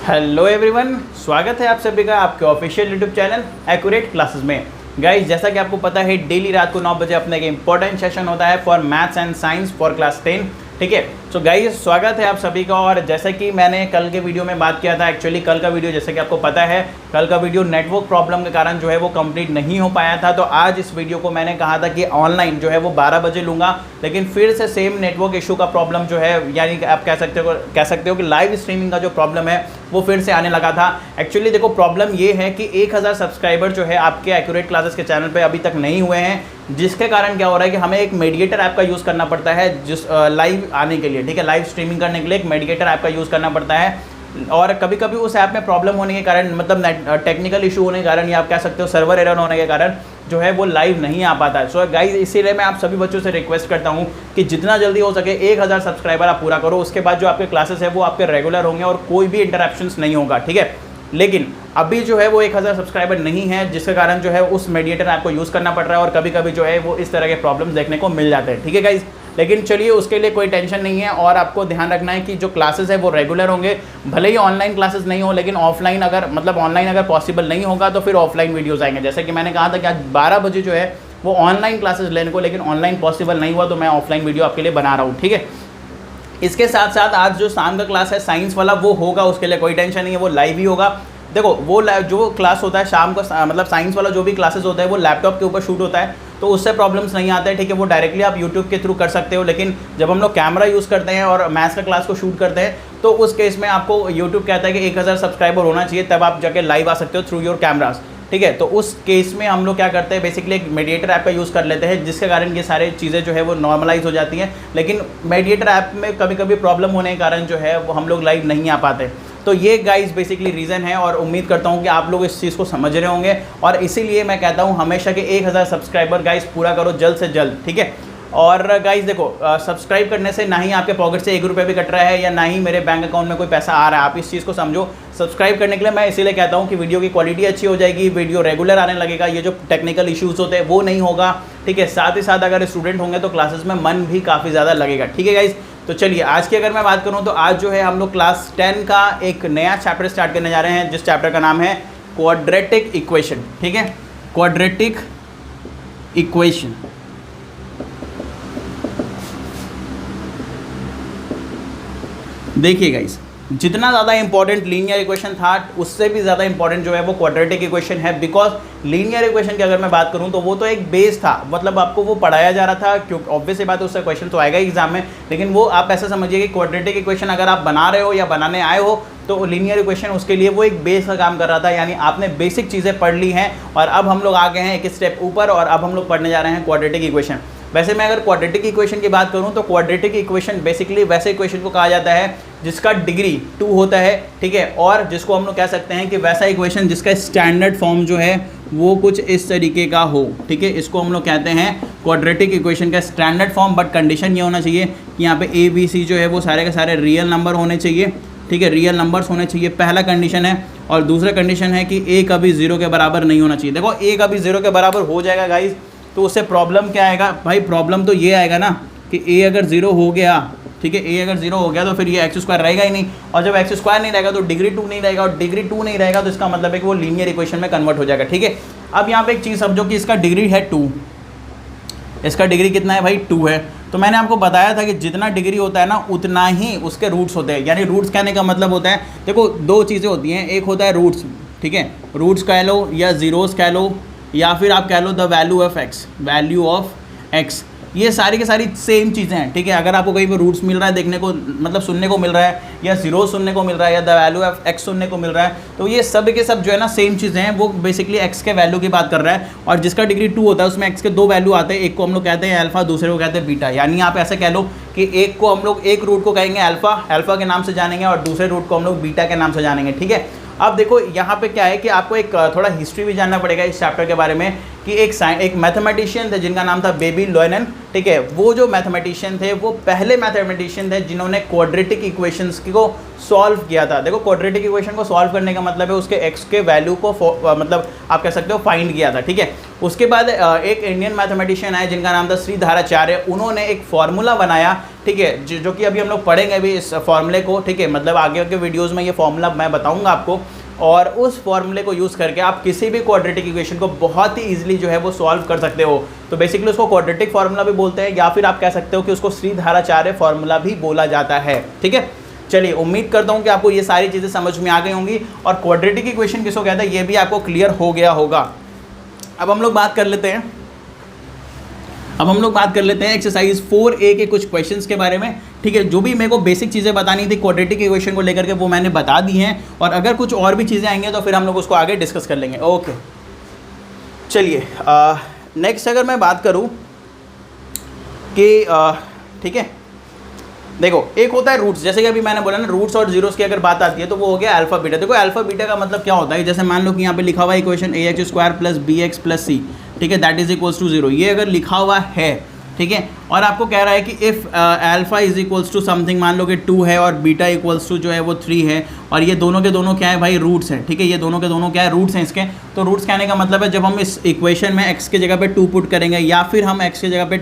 Hello everyone, स्वागत है आप सभी का आपके official YouTube channel accurate classes में। गाइस, जैसा कि आपको पता है डेली रात को 9 बजे अपना एक इंपॉर्टेंट सेशन होता है for maths and science for class 10। ठीक है, सो गाइस स्वागत है आप सभी का। और जैसा कि मैंने कल के वीडियो में बात किया था, एक्चुअली कल का वीडियो जैसे कि आपको पता है कल का वीडियो नेटवर्क प्रॉब्लम के कारण जो है वो कंप्लीट नहीं हो पाया था। तो आज इस वीडियो को मैंने कहा था कि ऑनलाइन जो है वो 12 बजे लूँगा, लेकिन फिर से सेम नेटवर्क इशू का प्रॉब्लम जो है, यानी कि आप कह सकते हो कि लाइव स्ट्रीमिंग का जो प्रॉब्लम है वो फिर से आने लगा था। एक्चुअली देखो, प्रॉब्लम ये है कि 1000 सब्सक्राइबर जो है आपके एक्यूरेट क्लासेस के चैनल पे अभी तक नहीं हुए हैं, जिसके कारण क्या हो रहा है कि हमें एक मेडिएटर ऐप का यूज़ करना पड़ता है जिस लाइव आने के लिए। ठीक है, लाइव स्ट्रीमिंग करने के लिए एक मेडिएटर ऐप का यूज़ करना पड़ता है। और कभी कभी उस ऐप में प्रॉब्लम होने के कारण, मतलब टेक्निकल इशू होने के कारण, या आप कह सकते हो सर्वर एरर होने के कारण जो है वो लाइव नहीं आ पाता है। सो गाइज, इसीलिए मैं आप सभी बच्चों से रिक्वेस्ट करता हूँ कि जितना जल्दी हो सके 1000 सब्सक्राइबर आप पूरा करो। उसके बाद जो आपके क्लासेस है वो आपके रेगुलर होंगे और कोई भी इंटरप्शंस नहीं होगा। ठीक है, लेकिन अभी जो है वो 1000 सब्सक्राइबर नहीं है, जिसके कारण जो है उस मेडिएटर ऐप को यूज़ करना पड़ रहा है और कभी कभी जो है वो इस तरह के प्रॉब्लम्स देखने को मिल जाते हैं। ठीक है गाइज, लेकिन चलिए उसके लिए कोई टेंशन नहीं है। और आपको ध्यान रखना है कि जो क्लासेस है वो रेगुलर होंगे, भले ही ऑनलाइन क्लासेस नहीं हो, लेकिन ऑफलाइन ऑनलाइन अगर पॉसिबल नहीं होगा तो फिर ऑफलाइन वीडियोस आएंगे। जैसे कि मैंने कहा था कि आज 12 बजे जो है वो ऑनलाइन क्लासेस लेने को, लेकिन ऑनलाइन पॉसिबल नहीं हुआ तो मैं ऑफलाइन वीडियो आपके लिए बना रहा हूँ। ठीक है, इसके साथ साथ आज जो शाम का क्लास है साइंस वाला वो होगा, उसके लिए कोई टेंशन नहीं है, वो लाइव ही होगा। देखो, वो जो क्लास होता है शाम को, मतलब साइंस वाला जो भी क्लासेस होता है वो लैपटॉप के ऊपर शूट होता है, तो उससे प्रॉब्लम्स नहीं आते हैं। ठीक है, वो डायरेक्टली आप यूट्यूब के थ्रू कर सकते हो। लेकिन जब हम लोग कैमरा यूज़ करते हैं और मैथ्स का क्लास को शूट करते हैं तो उस केस में आपको यूट्यूब कहता है कि 1000 सब्सक्राइबर होना चाहिए, तब आप जाके लाइव आ सकते हो थ्रू योर कैमराज। ठीक है, तो उस केस में हम लोग क्या करते हैं, बेसिकली एक मेडिएटर ऐप का यूज़ कर लेते हैं, जिसके कारण ये सारी चीज़ें जो है वो नॉर्मलाइज हो जाती हैं। लेकिन मेडिएटर ऐप में कभी कभी प्रॉब्लम होने के कारण जो है वो हम लोग लाइव नहीं आ पाते। तो ये गाइस बेसिकली रीज़न है, और उम्मीद करता हूँ कि आप लोग इस चीज़ को समझ रहे होंगे। और इसीलिए मैं कहता हूँ हमेशा कि 1000 सब्सक्राइबर गाइस पूरा करो जल्द से जल्द। ठीक है, और गाइस देखो, सब्सक्राइब करने से ना ही आपके पॉकेट से 1 रुपये भी कट रहा है, या ना ही मेरे बैंक अकाउंट में कोई पैसा आ रहा है। आप इस चीज़ को समझो। सब्सक्राइब करने के लिए मैं इसीलिए कहता हूँ कि वीडियो की क्वालिटी अच्छी हो जाएगी, वीडियो रेगुलर आने लगेगा, ये जो टेक्निकल इश्यूज़ होते हैं वो नहीं होगा। ठीक है, साथ ही साथ अगर स्टूडेंट होंगे तो क्लासेस में मन भी काफ़ी ज़्यादा लगेगा। ठीक है गाइस, तो चलिए आज की अगर मैं बात करूं तो आज जो है हम लोग क्लास 10 का एक नया चैप्टर स्टार्ट करने जा रहे हैं, जिस चैप्टर का नाम है क्वाड्रेटिक इक्वेशन। ठीक है, क्वाड्रेटिक इक्वेशन। देखिए गाइस, जितना ज़्यादा इंपॉर्टेंट लीनियर इक्वेशन था उससे भी ज़्यादा इंपॉर्टेंट जो है वो क्वाड्रेटिक इक्वेशन है। बिकॉज लीनियर इक्वेशन की अगर मैं बात करूं तो वो तो एक बेस था, मतलब आपको वो पढ़ाया जा रहा था, क्योंकि ऑब्वियस बात है उससे क्वेश्चन तो आएगा एग्जाम में। लेकिन वो आप ऐसा समझिए कि क्वाड्रेटिक इक्वेशन अगर आप बना रहे हो या बनाने आए हो तो लीनियर इक्वेशन उसके लिए वो एक बेस का काम कर रहा था, यानी आपने बेसिक चीज़ें पढ़ ली हैं और अब हम लोग आ गए हैं एक स्टेप ऊपर, और अब हम लोग पढ़ने जा रहे हैं क्वाड्रेटिक इक्वेशन। वैसे मैं अगर क्वाड्रेटिक इक्वेशन की बात करूं तो क्वाड्रेटिक इक्वेशन बेसिकली वैसे इक्वेशन को कहा जाता है जिसका डिग्री 2 होता है। ठीक है, और जिसको हम लोग कह सकते हैं कि वैसा इक्वेशन जिसका स्टैंडर्ड फॉर्म जो है वो कुछ इस तरीके का हो। ठीक है, इसको हम लोग कहते हैं क्वाड्रेटिक इक्वेशन का स्टैंडर्ड फॉर्म। बट कंडीशन ये होना चाहिए कि यहाँ पे ए बी सी जो है वो सारे के सारे रियल नंबर होने चाहिए। ठीक है, रियल नंबर्स होने चाहिए, पहला कंडीशन है। और दूसरा कंडीशन है कि ए कभी 0 के बराबर नहीं होना चाहिए। देखो, ए कभी 0 के बराबर हो जाएगा गाइज तो उससे प्रॉब्लम क्या आएगा भाई, प्रॉब्लम तो ये आएगा ना कि ए अगर 0 हो गया, ठीक है, ए अगर 0 हो गया तो फिर ये x² रहेगा ही नहीं, और जब x² नहीं रहेगा तो डिग्री 2 नहीं रहेगा, और डिग्री 2 नहीं रहेगा तो इसका मतलब है कि वो लीनियर इक्वेशन में कन्वर्ट हो जाएगा। ठीक है, अब यहाँ पे एक चीज़ समझो कि इसका डिग्री है 2, इसका डिग्री कितना है भाई, 2 है। तो मैंने आपको बताया था कि जितना डिग्री होता है ना उतना ही उसके रूट्स होते हैं। यानी रूट्स कहने का मतलब होता है, देखो 2 चीज़ें होती हैं, एक होता है रूट्स। ठीक है, रूट्स कह लो या ज़ीरोज़ कह लो, या फिर आप कह लो the value of x, value of x. ये सारी की सारी सेम चीज़ें हैं। ठीक है, अगर आपको कहीं पर रूट्स मिल रहा है देखने को, मतलब सुनने को मिल रहा है, या जीरो सुनने को मिल रहा है, या द वैल्यू ऑफ एक्स सुनने को मिल रहा है, तो ये सब के सब जो है ना सेम चीज़ें हैं। वो बेसिकली एक्स के वैल्यू की बात कर रहा है, और जिसका डिग्री 2 होता है उसमें एक्स के 2 वैल्यू आते हैं। एक को हम लोग कहते हैं अल्फा, दूसरे को कहते हैं बीटा। यानी आप ऐसे कह लो कि एक को हम लोग एक रूट को कहेंगे अल्फा, अल्फा के नाम से जानेंगे, और दूसरे रूट को हम लोग बीटा के नाम से जानेंगे। ठीक है, अब देखो यहाँ पे क्या है कि आपको एक थोड़ा हिस्ट्री भी जानना पड़ेगा इस चैप्टर के बारे में, कि एक मैथमेटिशियन थे जिनका नाम था बेबी लोयनन। ठीक है, वो जो मैथमेटिशियन थे वो पहले मैथमेटिशियन थे जिन्होंने क्वाड्रेटिक इक्वेशंस को सॉल्व किया था। देखो, क्वाड्रेटिक इक्वेशन को सॉल्व करने का मतलब है उसके एक्स के वैल्यू को मतलब आप कह सकते हो फाइंड किया था। ठीक है, उसके बाद एक इंडियन मैथमेटिशियन आए जिनका नाम था श्रीधराचार्य, उन्होंने एक फार्मूला बनाया, ठीक है, जो कि अभी हम लोग पढ़ेंगे भी इस फार्मूले को, ठीक है, मतलब आगे के वीडियोज़ में ये फार्मूला मैं बताऊँगा आपको, और उस फॉर्मूले को यूज़ करके आप किसी भी क्वाड्रेटिक इक्वेशन को बहुत ही ईजिली जो है वो सॉल्व कर सकते हो। तो बेसिकली उसको क्वाड्रेटिक फार्मूला भी बोलते हैं, या फिर आप कह सकते हो कि उसको श्रीधराचार्य फार्मूला भी बोला जाता है, ठीक है। चलिए, उम्मीद करता हूँ कि आपको ये सारी चीज़ें समझ में आ गई होंगी और क्वाड्रेटिक इक्वेशन किसको कहता है ये भी आपको क्लियर हो गया होगा। अब हम लोग बात कर लेते हैं एक्सरसाइज 4A के कुछ क्वेश्चंस के बारे में, ठीक है। जो भी मेरे को बेसिक चीज़ें बतानी थी क्वाड्रेटिक इक्वेशन को लेकर के वो मैंने बता दी हैं, और अगर कुछ और भी चीज़ें आएंगी तो फिर हम लोग उसको आगे डिस्कस कर लेंगे। ओके, चलिए नेक्स्ट अगर मैं बात करूं कि ठीक है, देखो एक होता है रूट्स, जैसे कि अभी मैंने बोला ना, रूट्स और जीरोस की अगर बात आती है तो वो हो गया अल्फा बीटा। देखो अल्फा बीटा का मतलब क्या होता है, जैसे मान लो कि यहाँ पे लिखा हुआ है equation ax² plus bx plus c, ठीक है, दैट इज इक्वल्स टू 0, ये अगर लिखा हुआ है, ठीक है, और आपको कह रहा है कि if alpha is equals to something, मान लो कि 2 है और बीटा इक्वल्स टू जो है वो 3 है, और ये दोनों के दोनों क्या है भाई, रूट्स हैं, ठीक है, ये दोनों के दोनों क्या है, रूट्स हैं इसके। तो रूट्स कहने का मतलब है जब हम इस इक्वेशन में x की जगह पे 2 पुट करेंगे, या फिर हम x की जगह पे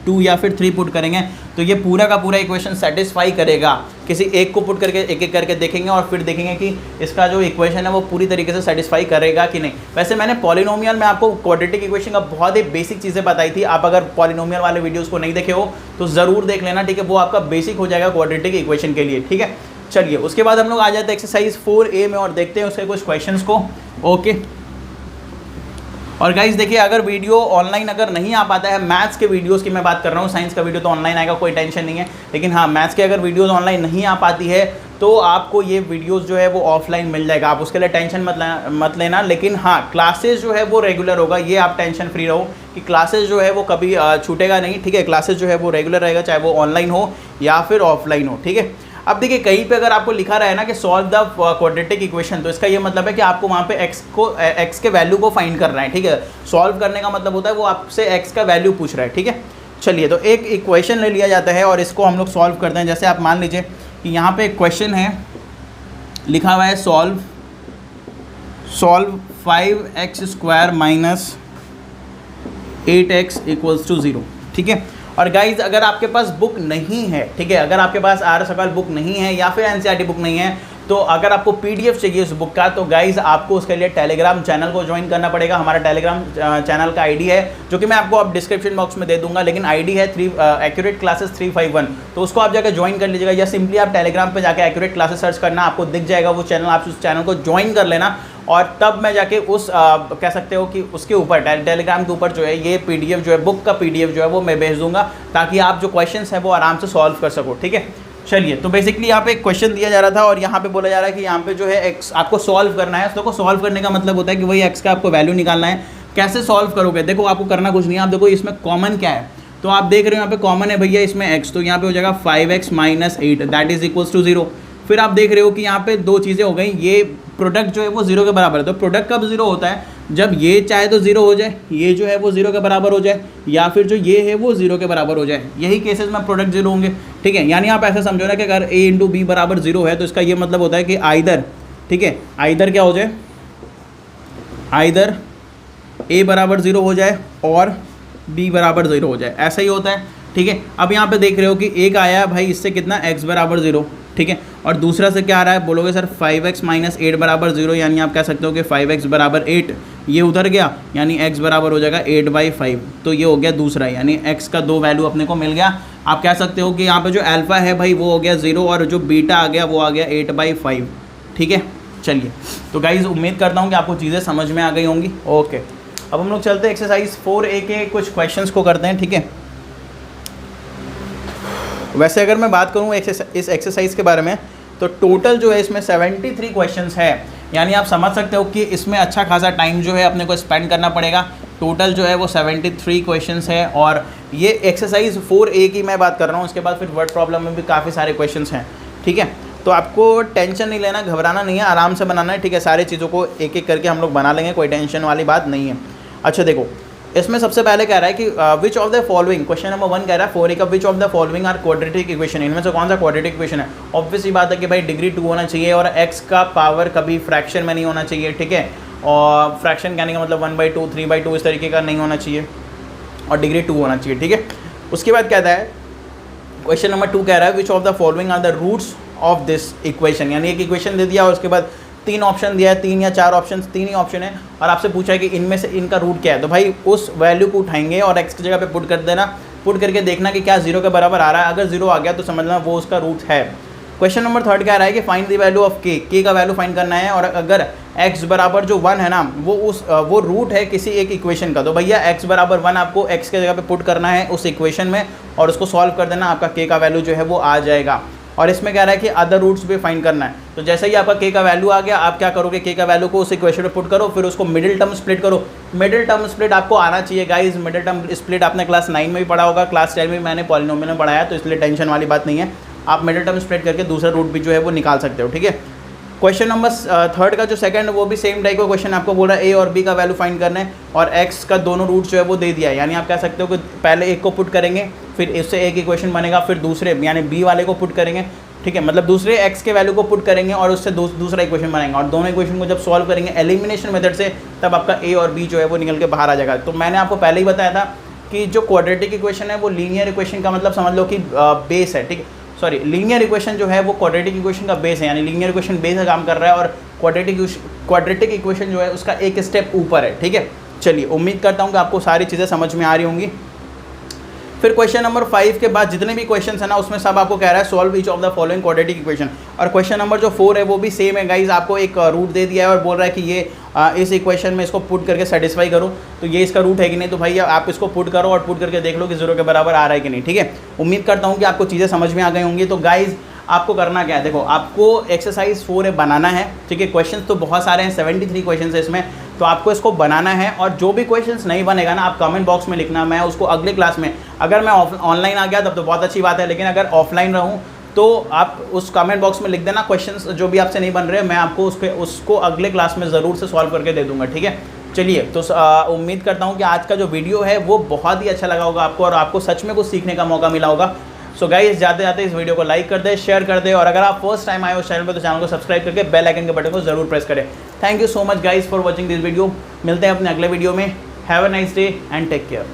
2 या फिर 3 पुट करेंगे, तो ये पूरा का पूरा इक्वेशन सेटिस्फाई करेगा। किसी एक को पुट करके एक एक करके देखेंगे और फिर देखेंगे कि इसका जो इक्वेशन है वो पूरी तरीके से सेटिस्फाई करेगा कि नहीं। वैसे मैंने पॉलिनोमियल में आपको क्वाड्रेटिक इक्वेशन का बहुत ही बेसिक चीज़ें बताई थी, आप अगर पॉलिनोमियल वाले वीडियोज़ को नहीं देखे हो तो ज़रूर देख लेना, ठीक है, वो आपका बेसिक हो जाएगा क्वाड्रेटिक इक्वेशन के लिए, ठीक है। चलिए, उसके बाद हम लोग आ जाते हैं एक्सरसाइज 4A में और देखते हैं उसके कुछ क्वेश्चंस को। ओके, और गाइस देखिए, अगर वीडियो ऑनलाइन अगर नहीं आ पाता है, मैथ्स के वीडियोस की मैं बात कर रहा हूँ, साइंस का वीडियो तो ऑनलाइन आएगा, कोई टेंशन नहीं है, लेकिन हाँ मैथ्स के अगर वीडियोस ऑनलाइन नहीं आ पाती है तो आपको ये वीडियोस जो है वो ऑफलाइन मिल जाएगा, आप उसके लिए टेंशन मत लेना। लेकिन हाँ, क्लासेस जो है वो रेगुलर होगा, ये आप टेंशन फ्री रहो कि क्लासेस जो है वो कभी छूटेगा नहीं, ठीक है, क्लासेस जो है वो रेगुलर रहेगा, चाहे वो ऑनलाइन हो या फिर ऑफलाइन हो, ठीक है। अब देखिए, कहीं पे अगर आपको लिखा रहा है ना कि सॉल्व द क्वाड्रेटिक इक्वेशन, तो इसका ये मतलब है कि आपको वहाँ पे x के वैल्यू को फाइंड करना है, ठीक है। सॉल्व करने का मतलब होता है वो आपसे x का वैल्यू पूछ रहा है, ठीक है। चलिए, तो एक इक्वेशन ले लिया जाता है और इसको हम लोग सॉल्व करते हैं। जैसे आप मान लीजिए कि यहाँ पे एक क्वेश्चन है, लिखा हुआ है solve 5x² minus 8x equals to 0, ठीक है। और गाइज, अगर आपके पास बुक नहीं है, ठीक है, अगर आपके पास आर्य सवाल बुक नहीं है या फिर एनसीईआरटी बुक नहीं है, तो अगर आपको पीडीएफ चाहिए उस बुक का, तो गाइज आपको उसके लिए टेलीग्राम चैनल को ज्वाइन करना पड़ेगा। हमारा टेलीग्राम चैनल का आईडी है, जो कि मैं आपको अब डिस्क्रिप्शन बॉक्स में दे दूंगा, लेकिन आईडी है एक्यूरेट क्लासेस 351, तो उसको आप जाकर ज्वाइन कर लीजिएगा, या सिंपली आप टेलीग्राम पे जाकर एक्यूरेट क्लासेस सर्च करना, आपको दिख जाएगा वो चैनल, आप उस चैनल को ज्वाइन कर लेना, और तब मैं जाके उस कह सकते हो कि उसके ऊपर टेलीग्राम के ऊपर जो है ये पीडीएफ जो है, बुक का पीडीएफ जो है वो मैं भेज दूंगा, ताकि आप जो क्वेश्चंस हैं वो आराम से सॉल्व कर सको, ठीक है। चलिए, तो बेसिकली यहाँ पे एक क्वेश्चन दिया जा रहा था और यहाँ पे बोला जा रहा है कि यहाँ पे जो है x आपको सॉल्व करना है। उसको सॉल्व करने का मतलब होता है कि वही x का आपको वैल्यू निकालना है। कैसे सॉल्व करोगे, देखो आपको करना कुछ नहीं है, आप देखो इसमें कॉमन क्या है, तो आप देख रहे हो यहाँ पे कॉमन है भैया इसमें x, तो यहाँ पे हो जाएगा 5x minus 8 that is equals to 0। फिर आप देख रहे हो कि यहाँ पे दो चीज़ें हो गई, ये प्रोडक्ट जो है वो 0 के बराबर है, तो प्रोडक्ट कब 0 होता है, जब ये चाहे तो 0 हो जाए, ये जो है वो 0 के बराबर हो जाए, या फिर जो ये है वो 0 के बराबर हो जाए, यही केसेस में प्रोडक्ट 0 होंगे, ठीक है। यानी आप ऐसा समझो ना कि अगर a इंटू बी बराबर 0 है, तो इसका ये मतलब होता है कि आइदर, ठीक है, आइदर क्या हो जाए, आइदर a बराबर 0 हो जाए और b बराबर 0 हो जाए, ऐसा ही होता है, ठीक है। अब यहाँ पे देख रहे हो कि एक आया है भाई, इससे कितना x बराबर 0, ठीक है, और दूसरा से क्या आ रहा है, बोलोगे सर 5x माइनस 8 बराबर 0, यानी आप कह सकते हो कि 5x बराबर 8, ये उधर गया, यानी x बराबर हो जाएगा 8/5, तो ये हो गया दूसरा, यानी x का 2 वैल्यू अपने को मिल गया। आप कह सकते हो कि यहाँ पे जो अल्फा है भाई वो हो गया 0, और जो बीटा आ गया वो आ गया 8/5, ठीक है। चलिए, तो गाइज उम्मीद करता हूँ कि आपको चीज़ें समझ में आ गई होंगी। ओके, अब हम लोग चलते हैं एक्सरसाइज 4A के कुछ क्वेश्चंस को करते हैं, ठीक है। वैसे अगर मैं बात करूँ इस एक्सरसाइज के बारे में, तो टोटल जो है इसमें 73 क्वेश्चंस है, यानी आप समझ सकते हो कि इसमें अच्छा खासा टाइम जो है अपने को स्पेंड करना पड़ेगा। टोटल जो है वो 73 क्वेश्चंस है, और ये एक्सरसाइज 4A की मैं बात कर रहा हूँ। उसके बाद फिर वर्ड प्रॉब्लम में भी काफ़ी सारे क्वेश्चंस हैं, ठीक है। तो आपको टेंशन नहीं लेना, घबराना नहीं है, आराम से बनाना है, ठीक है। सारी चीज़ों को एक एक करके हम लोग बना लेंगे, कोई टेंशन वाली बात नहीं है। अच्छा देखो, इसमें सबसे पहले कह रहा है कि which of the following, question number 1 कह रहा है 4A का, which of the following are quadratic equation, इनमें से कौन सा क्वाड्रेटिक इक्वेशन है। ऑब्वियस ही बात है कि भाई डिग्री 2 होना चाहिए, और x का पावर कभी फ्रैक्शन में नहीं होना चाहिए, ठीक है। और फ्रैक्शन कहने का मतलब 1/2 3/2 इस तरीके का नहीं होना चाहिए और डिग्री 2 होना चाहिए, ठीक है। उसके बाद कहता है क्वेश्चन नंबर 2 कह रहा है which of the following are the roots of this equation, यानी एक इक्वेशन दे दिया और उसके बाद 3 ऑप्शन दिया है, 3 या 4 ऑप्शन, 3 ही ऑप्शन है और आपसे पूछा है कि इनमें से इनका रूट क्या है। तो भाई उस वैल्यू को उठाएंगे और एक्स की जगह पे पुट कर देना, पुट करके देखना कि क्या 0 के बराबर आ रहा है। अगर 0 आ गया तो समझना वो उसका रूट है। क्वेश्चन नंबर 3 कह रहा है कि फाइंड द वैल्यू ऑफ के का वैल्यू फाइंड करना है और अगर x बराबर जो 1 है ना वो रूट है किसी एक इक्वेशन का, तो भैया x बराबर 1 आपको x के जगह पे पुट करना है उस इक्वेशन में और उसको सॉल्व कर देना, आपका k का वैल्यू जो है वो आ जाएगा। और इसमें कह रहा है कि अदर रूट्स भी फाइंड करना है। तो जैसे ही आपका k का वैल्यू आ गया, आप क्या करोगे, k का वैल्यू को उस इक्वेशन में पुट करो, फिर उसको मिडिल टर्म स्प्लिट करो। मिडिल टर्म स्प्लिट आपको आना चाहिए गाइज। मिडिल टर्म स्प्लिट आपने क्लास 9 में भी पढ़ा होगा, क्लास 10 में मैंने पॉलिनोमियल में पढ़ाया, तो इसलिए टेंशन वाली बात नहीं है। आप मिडिल टर्म स्प्लिट करके दूसरा रूट भी जो है वो निकाल सकते हो, ठीक है। क्वेश्चन नंबर 3 का जो सेकंड वो भी सेम टाइप का क्वेश्चन आपको बोल रहा है ए और बी का वैल्यू फाइंड करना है और एक्स का दोनों रूट जो है वो दे दिया है। यानी आप कह सकते हो कि पहले एक को पुट करेंगे, फिर इससे एक इक्वेशन बनेगा, फिर दूसरे यानी बी वाले को पुट करेंगे, ठीक है, मतलब दूसरे एक्स के वैल्यू को पुट करेंगे और उससे दूसरा इक्वेशन बनाएंगे और दोनों इक्वेशन को जब सॉल्व करेंगे एलिमिनेशन मेथड से, तब आपका ए और बी जो है वो निकल के बाहर आ जाएगा। तो मैंने आपको पहले ही बताया था कि जो क्वाड्रेटिक इक्वेशन है वो लीनियर इक्वेशन का मतलब समझ लो कि बेस है, ठीक है। सॉरी, लीनियर इक्वेशन जो है वो क्वाड्रेटिक इक्वेशन का बेस है, यानी लीनियर इक्वेशन बेस का काम कर रहा है और क्वाड्रेटिक इक्वेशन जो है उसका एक स्टेप ऊपर है, ठीक है। चलिए, उम्मीद करता हूँ कि आपको सारी चीज़ें समझ में आ रही होंगी। फिर क्वेश्चन नंबर 5 के बाद जितने भी क्वेश्चन है ना उसमें सब आपको कह रहा है solve each of the following quadratic equation. और क्वेश्चन नंबर जो 4 है वो भी सेम है गाइज, आपको एक रूट दे दिया है और बोल रहा है कि ये इस इक्वेशन में इसको पुट करके सेटिस्फाई करो, तो ये इसका रूट है कि नहीं। तो भाई आप इसको पुट करो और पुट करके देख लो कि 0 के बराबर आ रहा है कि नहीं, ठीक है। उम्मीद करता हूँ कि आपको चीज़ें समझ में आ गई होंगी। तो गाइज आपको करना क्या है, देखो आपको एक्सरसाइज 4 बनाना है, ठीक है। क्वेश्चन तो बहुत सारे हैं, 73 क्वेश्चन है इसमें, तो आपको इसको बनाना है और जो भी क्वेश्चंस नहीं बनेगा ना आप कमेंट बॉक्स में लिखना, मैं उसको अगले क्लास में, अगर मैं ऑनलाइन आ गया तब तो बहुत अच्छी बात है, लेकिन अगर ऑफलाइन रहूँ तो आप उस कमेंट बॉक्स में लिख देना क्वेश्चंस जो भी आपसे नहीं बन रहे, मैं आपको उसको अगले क्लास में ज़रूर से सॉल्व करके दे दूँगा, ठीक है। चलिए, तो उम्मीद करता हूँ कि आज का जो वीडियो है वो बहुत ही अच्छा लगा होगा आपको और आपको सच में कुछ सीखने का मौका मिला होगा। सो गाइस, जाते जाते इस वीडियो को लाइक कर दे, शेयर कर दे और अगर आप फर्स्ट टाइम आए हो चैनल पे तो चैनल को सब्सक्राइब करके बेल आइकन के बटन को जरूर प्रेस करें। Thank you so much guys for watching this video. मिलते हैं अपने अगले वीडियो में। Have a nice day and take care.